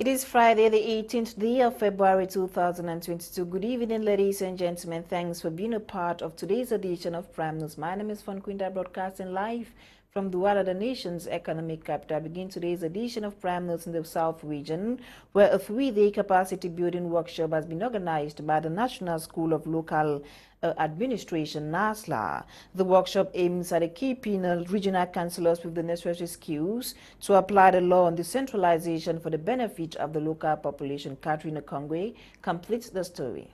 It is Friday, the 18th day of February 2022. Good evening, ladies and gentlemen. Thanks for being a part of today's edition of Prime News. My name is Fon Quinter, broadcasting live from Douala, the nation's economic capital. I begin today's edition of Prime News in the South region, where a 3-day capacity building workshop has been organized by the National School of Local Administration, NASLA. The workshop aims at equipping regional councillors with the necessary skills to apply the law on decentralization for the benefit of the local population. Catherine Okongwe completes the story.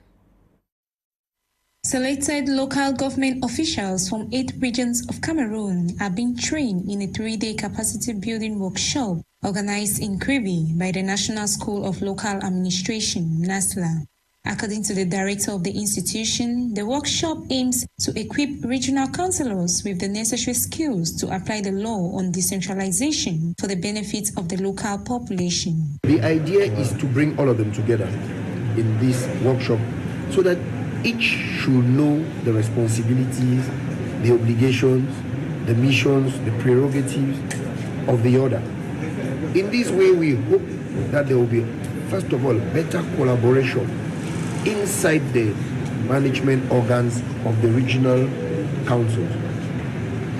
Selected local government officials from 8 regions of Cameroon are being trained in a 3-day capacity building workshop organized in Kribi by the National School of Local Administration, NASLA. According to the director of the institution, the workshop aims to equip regional councillors with the necessary skills to apply the law on decentralization for the benefit of the local population. The idea is to bring all of them together in this workshop so that each should know the responsibilities, the obligations, the missions, the prerogatives of the other. In this way, we hope that there will be, first of all, better collaboration inside the management organs of the regional councils.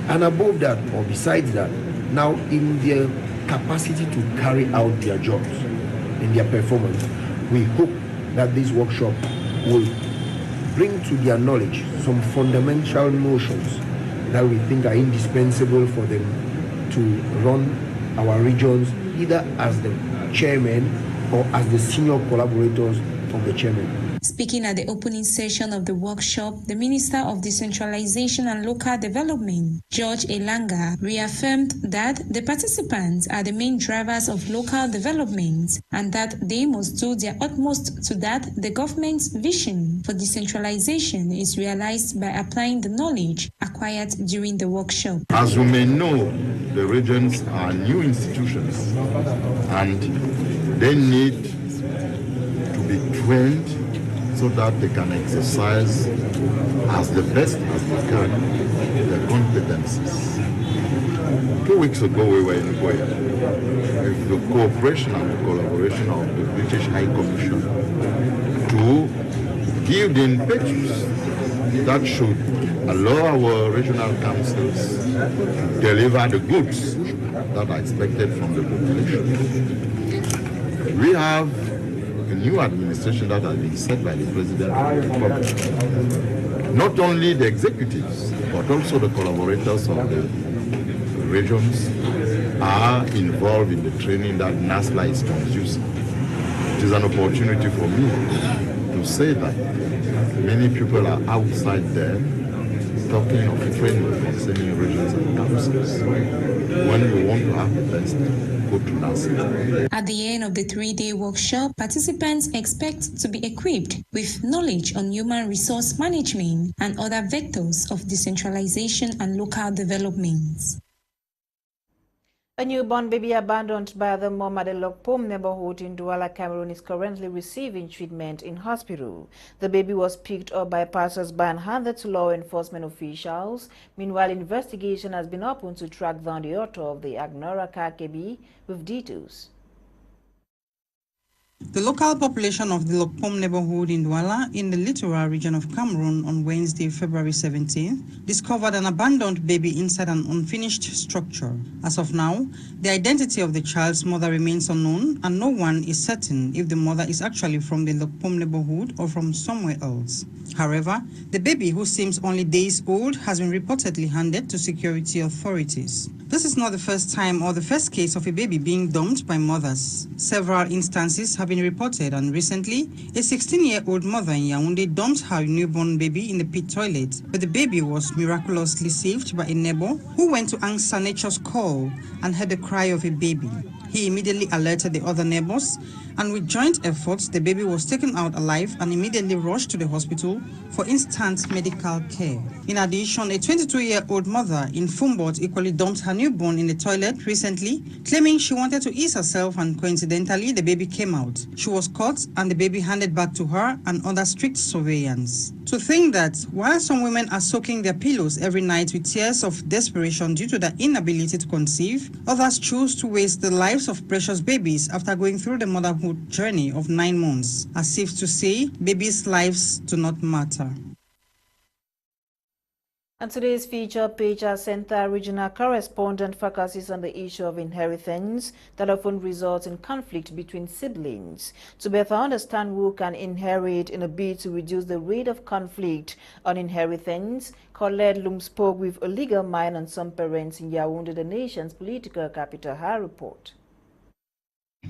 And above that, or besides that, now in their capacity to carry out their jobs, in their performance, we hope that this workshop will bring to their knowledge some fundamental notions that we think are indispensable for them to run our regions, either as the chairman or as the senior collaborators of the chairman. Speaking at the opening session of the workshop, the Minister of Decentralization and Local Development, George Elanga, reaffirmed that the participants are the main drivers of local development and that they must do their utmost so that the government's vision for decentralization is realized by applying the knowledge acquired during the workshop. As you may know, the regions are new institutions and they need to be trained so that they can exercise as the best as they can their competencies. 2 weeks ago we were in Goya with the cooperation and the collaboration of the British High Commission to give the impetus that should allow our regional councils to deliver the goods that are expected from the population. We have a new administration that has been set by the President of the Republic. Not only the executives, but also the collaborators of the regions are involved in the training that NASLA is conducting. It is an opportunity for me to say that many people are outside there talking of training concerning regions and councils. When you want to have the best, go to NASLA. At the end of the 3-day workshop, participants expect to be equipped with knowledge on human resource management and other vectors of decentralization and local development. A newborn baby abandoned by the mom at the Lokpom neighborhood in Douala, Cameroon is currently receiving treatment in hospital. The baby was picked up by passers-by and handed to law enforcement officials. Meanwhile, investigation has been opened to track down the author of the Agnora Kakebi with details. The local population of the Lokpom neighborhood in Douala in the littoral region of Cameroon on Wednesday, February 17th, discovered an abandoned baby inside an unfinished structure. As of now, the identity of the child's mother remains unknown and no one is certain if the mother is actually from the Lokpom neighborhood or from somewhere else. However, the baby, who seems only days old, has been reportedly handed to security authorities. This is not the first time or the first case of a baby being dumped by mothers. Several instances have been reported, and recently, a 16-year-old mother in Yaoundé dumped her newborn baby in the pit toilet, but the baby was miraculously saved by a neighbor who went to answer nature's call and heard the cry of a baby. He immediately alerted the other neighbors, and with joint efforts, the baby was taken out alive and immediately rushed to the hospital for instant medical care. In addition, a 22-year-old mother in Fumbot equally dumped her newborn in the toilet recently, claiming she wanted to ease herself, and coincidentally, the baby came out. She was caught and the baby handed back to her and under strict surveillance. To think that while some women are soaking their pillows every night with tears of desperation due to their inability to conceive, others choose to waste the lives of precious babies after going through the motherhood journey of 9 months, as if to say babies' lives do not matter. And today's feature page, our center regional correspondent focuses on the issue of inheritance that often results in conflict between siblings. To better understand who can inherit in a bid to reduce the rate of conflict on inheritance, Colette Loom spoke with a legal mind on some parents in Yaoundé, the nation's political capital. Her report.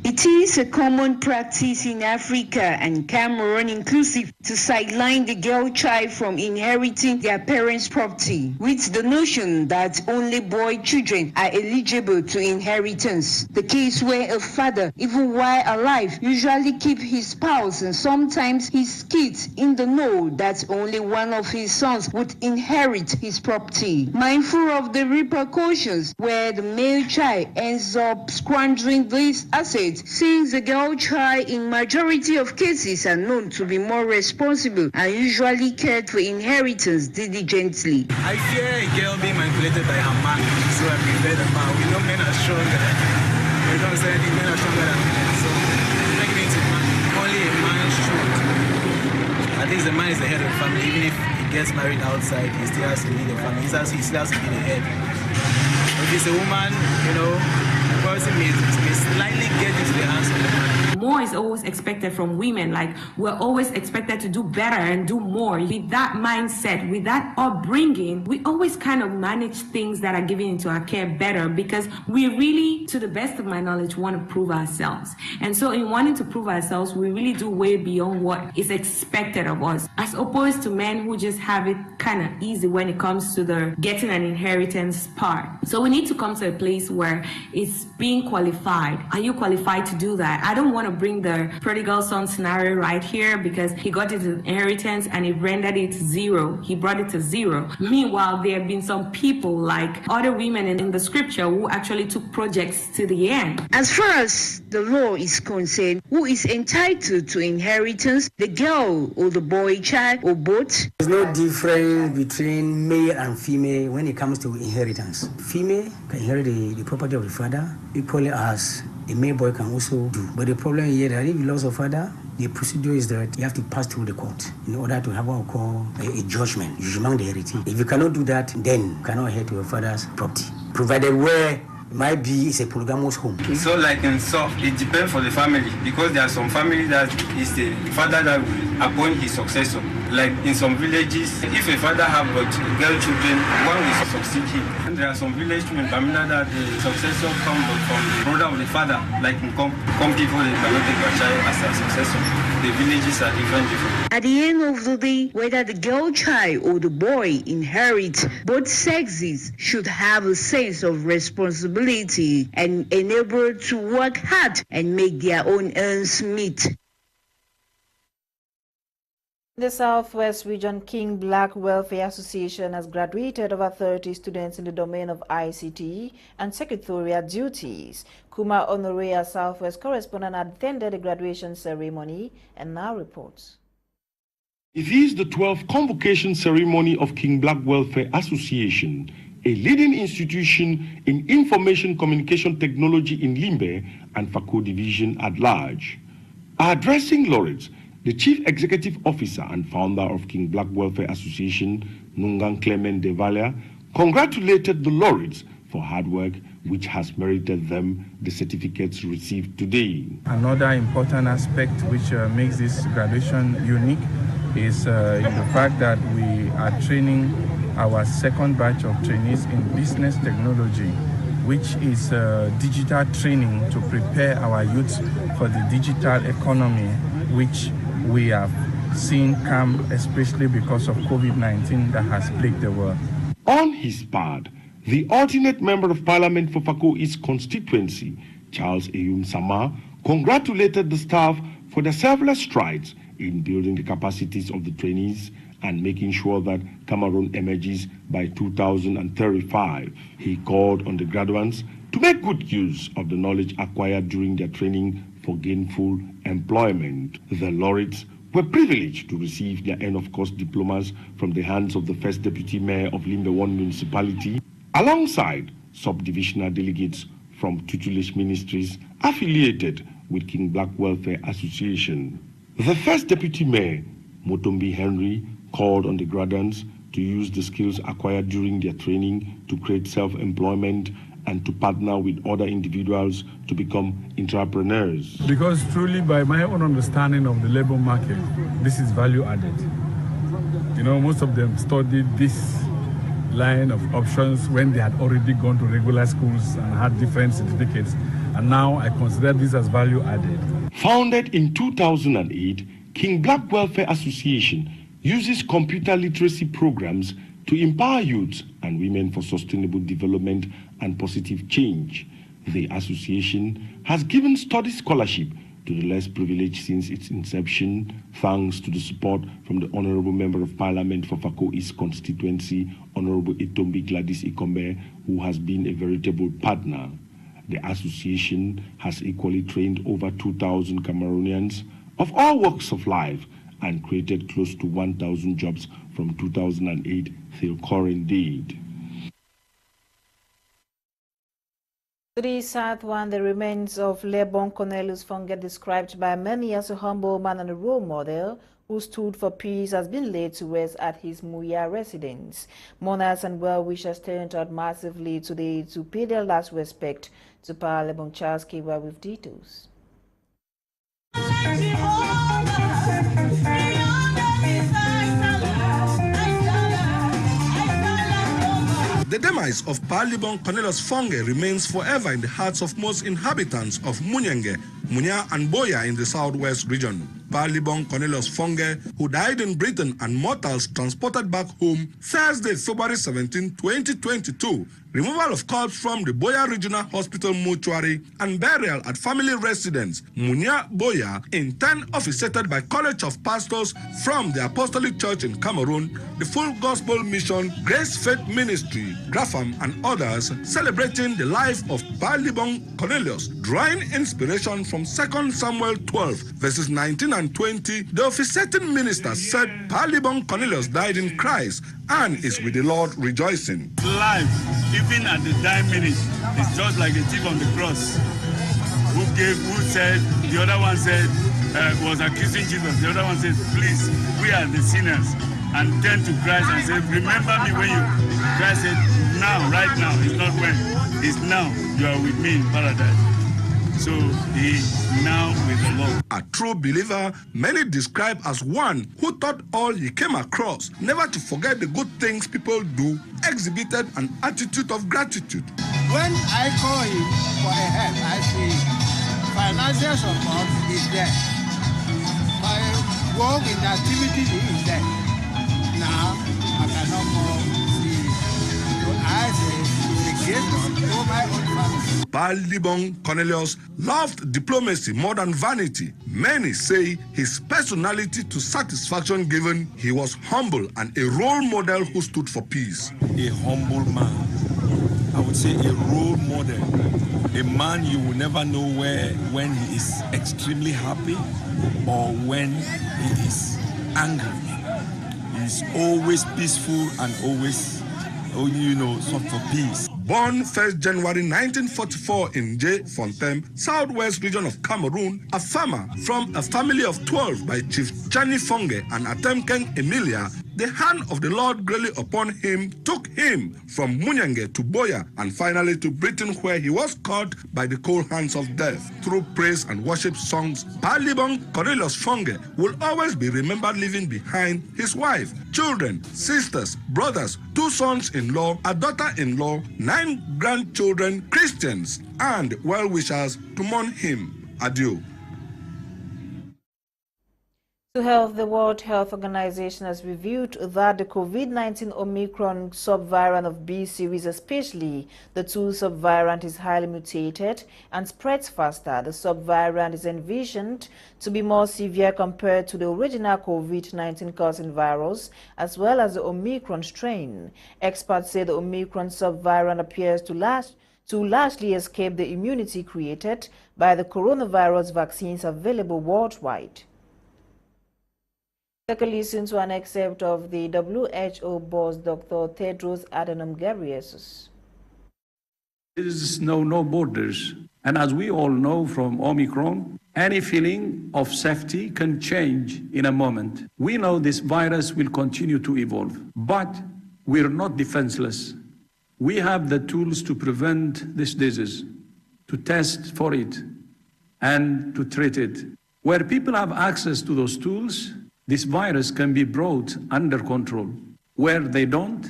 It is a common practice in Africa and Cameroon inclusive to sideline the girl child from inheriting their parents' property with the notion that only boy children are eligible to inheritance. The case where a father, even while alive, usually keep his spouse and sometimes his kids in the know that only one of his sons would inherit his property. Mindful of the repercussions where the male child ends up squandering these assets, since the girl child in majority of cases are known to be more responsible and usually cared for inheritance diligently. I fear a girl being manipulated by her man, so I prefer the man. We know men are stronger. We don't say anything, men are stronger than women. So pregnant is man. Only a man should. At least the man is the head of the family. Even if he gets married outside, he still has to lead the family. He still has to be the head. If it's a woman, the person may slightly get into the hands of the man. More is always expected from women. Like, we're always expected to do better and do more. With that mindset, with that upbringing, we always kind of manage things that are given into our care better because we really, to the best of my knowledge, want to prove ourselves. And so in wanting to prove ourselves, we really do way beyond what is expected of us, as opposed to men who just have it kind of easy when it comes to the getting an inheritance part. So we need to come to a place where it's being qualified. Are you qualified to do that? I don't want to bring the prodigal son scenario right here because he got his inheritance and he rendered it zero. He brought it to zero. Meanwhile, there have been some people like other women in the scripture who actually took projects to the end. As far as the law is concerned, who is entitled to inheritance, the girl or the boy child or both? There's no difference between male and female when it comes to inheritance. Female can inherit the property of the father equally as a male boy can also do. But the problem here that if you lost a father, the procedure is that you have to pass through the court in order to have what we call a judgment. You demand the heritage. If you cannot do that, then you cannot inherit your father's property, provided where might be it's a polygamous home. So like in South, it depends for the family because there are some family that is the father that will appoint his successor. Like in some villages, if a father have got girl children, one will succeed him. And there are some villages in Bamina that the successor comes from the brother of the father. Like in some people, they cannot take their child as a successor. The villages are different. At the end of the day, whether the girl child or the boy inherit, both sexes should have a sense of responsibility and enabled to work hard and make their own ends meet. The Southwest Region King Black Welfare Association has graduated over 30 students in the domain of ICT and secretarial duties. Kuma Honorea, Southwest correspondent, attended the graduation ceremony and now reports. It is the 12th convocation ceremony of King Black Welfare Association, a leading institution in information communication technology in Limbe and Fako Division at large. Addressing laureates, the Chief Executive Officer and founder of King Black Welfare Association, Clement congratulated the laureates for hard work which has merited them the certificates received today. Another important aspect which makes this graduation unique is the fact that we are training our second batch of trainees in business technology, which is digital training to prepare our youth for the digital economy, which we have seen come especially because of COVID-19 that has plagued the world. On his part, the alternate member of parliament for Fako East constituency, Charles Eyum Sama, congratulated the staff for their selfless strides in building the capacities of the trainees and making sure that Cameroon emerges by 2035. He called on the graduates to make good use of the knowledge acquired during their training for gainful employment. The laureates were privileged to receive their end-of-course diplomas from the hands of the first Deputy Mayor of Limbe 1 municipality, alongside sub-divisional delegates from tutelage ministries affiliated with King Black Welfare Association. The first Deputy Mayor, Motombi Henry, called on the graduates to use the skills acquired during their training to create self-employment and to partner with other individuals to become entrepreneurs. Because truly, by my own understanding of the labor market, this is value added. You know, most of them studied this line of options when they had already gone to regular schools and had different certificates. And now I consider this as value added. Founded in 2008, King Black Welfare Association uses computer literacy programs to empower youths and women for sustainable development and positive change. The association has given study scholarship to the less privileged since its inception, thanks to the support from the Honorable Member of Parliament for Fako East constituency, Honorable Itombi Gladys Ikombe, who has been a veritable partner. The association has equally trained over 2,000 Cameroonians of all walks of life and created close to 1,000 jobs from 2008 till current date. Today, South One, the remains of Lebon Cornelius Fonga, described by many as a humble man and a role model who stood for peace, has been laid to rest at his Muya residence. Mourners and well-wishers turned out massively today to pay their last respect to Pa Lebon Charles Kiwa with details. The demise of Pa Lebon Cornelius Fonge remains forever in the hearts of most inhabitants of Munyenge, Munya and Boya in the southwest region. Pa Lebon Cornelius Fonge, who died in Britain and mortals transported back home Thursday, February 17, 2022. Removal of corpse from the Boya Regional Hospital mortuary and burial at family residence, Munya Boya, in turn officiated by College of Pastors from the Apostolic Church in Cameroon, the Full Gospel Mission, Grace Faith Ministry, Grafam and others, celebrating the life of Pa Lebon Cornelius, drawing inspiration from 2 Samuel 12, verses 19 and 20. The officiating minister said Pa Lebon Cornelius died in Christ and is with the Lord rejoicing. Life, even at the dying minute, is just like a thief on the cross who said, the other one said, was accusing Jesus. The other one said, please, we are the sinners. And turned to Christ and said, remember me when you... Christ said, now, right now, it's not when, it's now, you are with me in paradise. So he is now with the Lord. A true believer, many describe as one who taught all he came across never to forget the good things people do, exhibited an attitude of gratitude. When I call him for a help, I say, financial support is there. My work in activity is there. Now, I cannot more see. So I say, it's a gift to my own family. Pa Lebon Cornelius loved diplomacy more than vanity. Many say his personality to satisfaction given, he was humble and a role model who stood for peace. A humble man, I would say a role model, a man you will never know when he is extremely happy or when he is angry. He's always peaceful and always, sought for peace. Born 1st January 1944 in J. Fontem, southwest region of Cameroon, a farmer from a family of 12 by Chief Chani Fonge and Atemkeng Emilia, the hand of the Lord greatly upon him took him from Munyenge to Boya and finally to Britain, where he was caught by the cold hands of death. Through praise and worship songs, Pa Lebon Cornelius Fonge will always be remembered leaving behind his wife, children, sisters, brothers, 2 sons-in-law, a daughter-in-law, 9 grandchildren, Christians, and well-wishers to mourn him. Adieu. To Health, the World Health Organization has revealed that the COVID-19 Omicron subvariant of B series, especially the 2 subvariant, is highly mutated and spreads faster. The subvariant is envisioned to be more severe compared to the original COVID-19 causing virus, as well as the Omicron strain. Experts say the Omicron subvariant appears to largely escape the immunity created by the coronavirus vaccines available worldwide. Take a listen to an excerpt of the WHO boss, Dr. Tedros Adhanom Ghebreyesus. There is no borders. And as we all know from Omicron, any feeling of safety can change in a moment. We know this virus will continue to evolve, but we're not defenseless. We have the tools to prevent this disease, to test for it, and to treat it. Where people have access to those tools, this virus can be brought under control. Where they don't,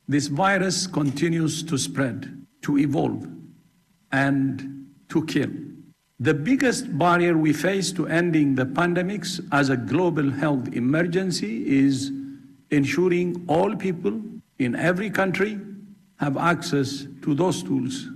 this virus continues to spread, to evolve, and to kill. The biggest barrier we face to ending the pandemics as a global health emergency is ensuring all people in every country have access to those tools.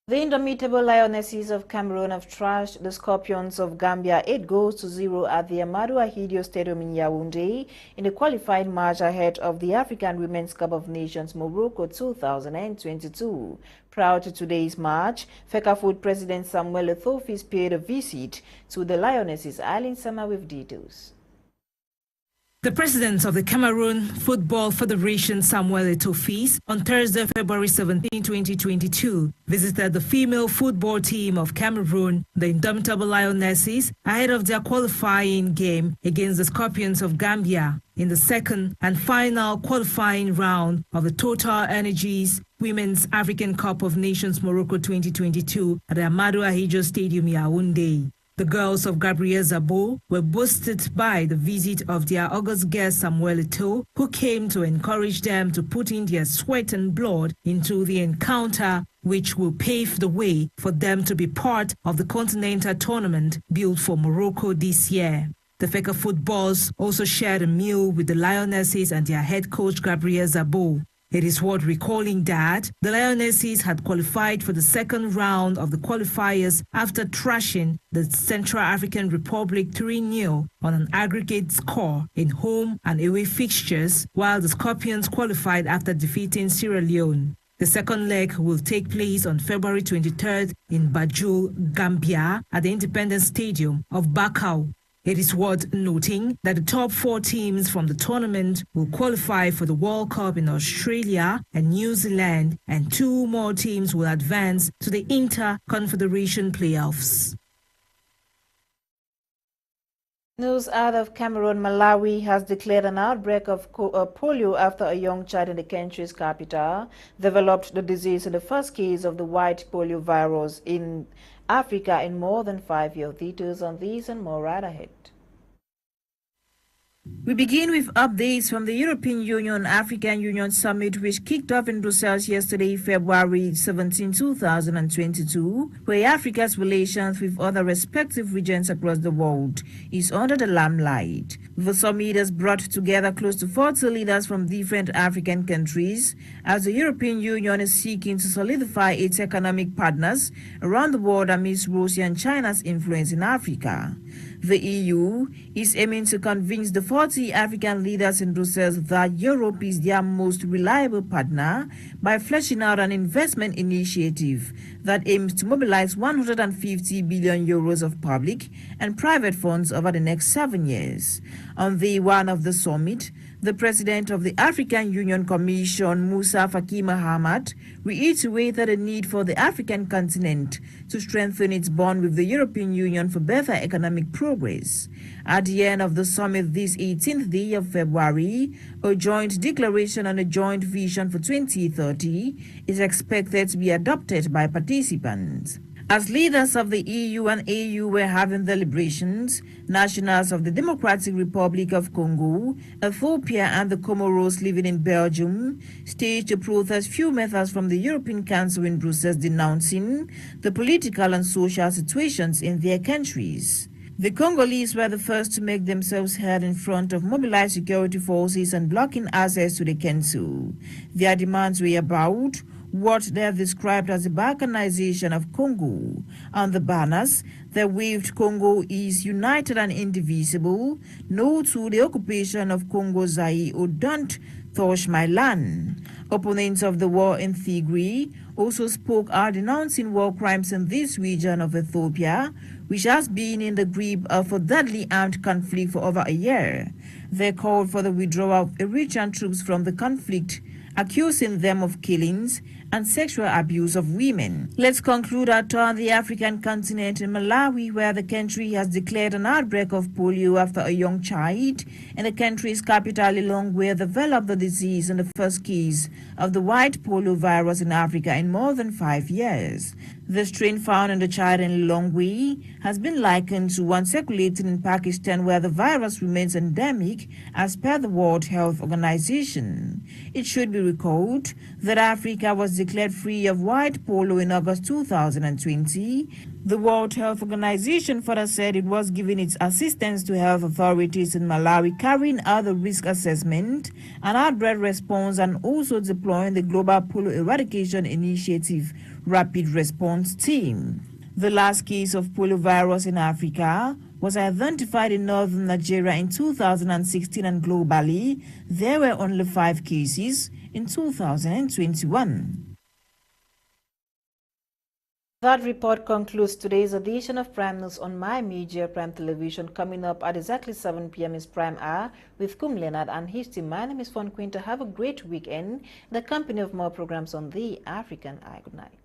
The indomitable Lionesses of Cameroon have trashed the Scorpions of Gambia 8-0 at the Amadou Ahidjo Stadium in Yaoundé in the qualifying match ahead of the African Women's Cup of Nations Morocco 2022. Prior to today's match, FECAFOOT President Samuel Eto'o paid a visit to the Lionesses. Eileen Sama with details. The president of the Cameroon Football Federation, Samuel Eto'o, on Thursday, February 17, 2022, visited the female football team of Cameroon, the indomitable Lionesses, ahead of their qualifying game against the Scorpions of Gambia in the second and final qualifying round of the Total Energies Women's African Cup of Nations Morocco 2022 at the Amadou Ahidjo Stadium, Yaoundé. The girls of Gabriel Zabo were boosted by the visit of their august guest Samuel Eto'o, who came to encourage them to put in their sweat and blood into the encounter, which will pave the way for them to be part of the continental tournament built for Morocco this year. The FECAFOOT boss also shared a meal with the Lionesses and their head coach Gabriel Zabo. It is worth recalling that the Lionesses had qualified for the second round of the qualifiers after thrashing the Central African Republic 3-0 on an aggregate score in home and away fixtures, while the Scorpions qualified after defeating Sierra Leone. The second leg will take place on February 23rd in Banjul, Gambia, at the Independence Stadium of Bakau. It is worth noting that the top 4 teams from the tournament will qualify for the World Cup in Australia and New Zealand, and 2 more teams will advance to the Inter-Confederation playoffs. News out of Cameroon. Malawi has declared an outbreak of polio after a young child in the country's capital developed the disease in the first case of the white polio virus in Africa in more than 5 years. Details on these and more right ahead. We begin with updates from the European Union-African Union Summit, which kicked off in Brussels yesterday, February 17, 2022, where Africa's relations with other respective regions across the world is under the limelight. The summit has brought together close to 40 leaders from different African countries, as the European Union is seeking to solidify its economic partners around the world amidst Russia and China's influence in Africa. The EU is aiming to convince the 40 African leaders in Brussels that Europe is their most reliable partner by fleshing out an investment initiative that aims to mobilize 150 billion euros of public and private funds over the next 7 years. On day one of the summit, the president of the African Union Commission, Musa Faki Mahamat, reiterated the need for the African continent to strengthen its bond with the European Union for better economic progress. At the end of the summit this 18th day of February, a joint declaration on a joint vision for 2030 is expected to be adopted by participants. As leaders of the EU and AU were having deliberations, nationals of the Democratic Republic of Congo, Ethiopia and the Comoros living in Belgium staged a protest few meters from the European Council in Brussels, denouncing the political and social situations in their countries. The Congolese were the first to make themselves heard in front of mobilized security forces and blocking access to the council. Their demands were about what they have described as the balkanization of Congo. On the banners, they waved "Congo is united and indivisible," "No to the occupation of Congo Zaire," or "Don't Touch My Land. Opponents of the war in Tigray also spoke out denouncing war crimes in this region of Ethiopia, which has been in the grip of a deadly armed conflict for over a year. They called for the withdrawal of Eritrean troops from the conflict, accusing them of killings and sexual abuse of women. Let's conclude our tour on the African continent in Malawi, where the country has declared an outbreak of polio after a young child in the country's capital Lilongwe developed the disease in the first case of the white polio virus in Africa in more than 5 years. The strain found in the child in Lilongwe has been likened to one circulating in Pakistan, where the virus remains endemic as per the World Health Organization. It should be recalled that Africa was declared free of white polio in August 2020. The World Health Organization further said it was giving its assistance to health authorities in Malawi, carrying out the risk assessment and outbreak response, and also deploying the Global Polio Eradication Initiative Rapid Response Team. The last case of polio virus in Africa was identified in northern Nigeria in 2016, and globally there were only 5 cases in 2021. That report concludes today's edition of Prime News on My Media Prime Television. Coming up at exactly 7 p.m. is Prime Hour with Leonard and his team. My name is Fon Quinter. Have a great weekend in the company of more programs on the African Eye. Good night.